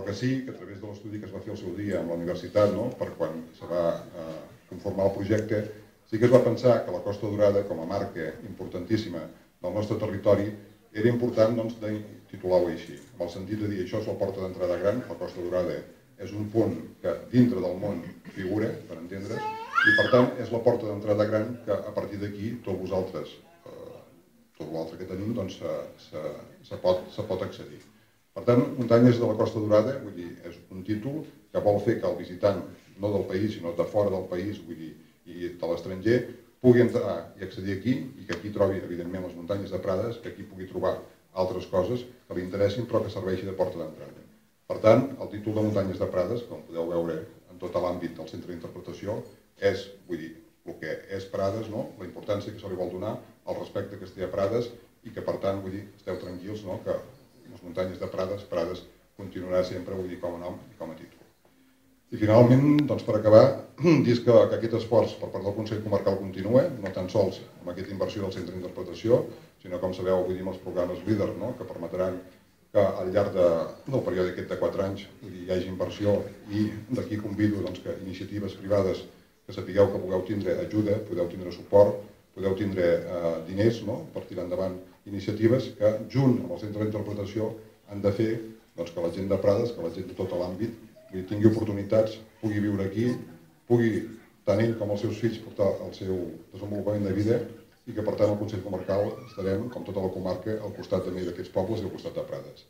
però que sí, que a través de l'estudi que es va fer al seu dia amb la universitat, per quan se va conformar el projecte, sí que es va pensar que la Costa Daurada, com a marca importantíssima del nostre territori, era important de titular-ho així, amb el sentit de dir això és la porta d'entrada gran, la Costa Daurada és un punt que dintre del món figura, per entendre's, i per tant és la porta d'entrada gran que a partir d'aquí tot vosaltres, tot l'altre que tenim, se pot accedir. Per tant, Muntanyes de la Costa Daurada, vull dir, és un títol que vol fer que el visitant, no del país, sinó de fora del país, vull dir, i de l'estranger, pugui entrar i accedir aquí, i que aquí trobi, evidentment, les muntanyes de Prades, que aquí pugui trobar altres coses que li interessin, però que serveixi de porta d'entrada. Per tant, el títol de Muntanyes de Prades, com podeu veure en tot l'àmbit del centre d'interpretació, és, vull dir, el que és Prades, la importància que se li vol donar, el respecte que es té a Prades, i que, per tant, vull dir, esteu tranquils, que les muntanyes de Prades, Prades continuarà sempre, vull dir, com a nom i com a títol. I finalment, per acabar, dir que aquest esforç per part del Consell Comarcal continua, no tan sols amb aquesta inversió del centre d'interpretació, sinó, com sabeu, vull dir, amb els programes LEADER, que permetran que al llarg del període aquest de 4 anys hi hagi inversió, i d'aquí convido que iniciatives privades que sapigueu que pugueu tindre ajuda, podeu tindre suport, podeu tindre diners per tirar endavant iniciatives que, junt amb el centre d'interpretació, han de fer que la gent de Prades, que la gent de tot l'àmbit, tingui oportunitats, pugui viure aquí, pugui tant ell com els seus fills portar el seu desenvolupament de vida, i que per tant al Consell Comarcal estarem, com tota la comarca, al costat també d'aquests pobles i al costat de Prades.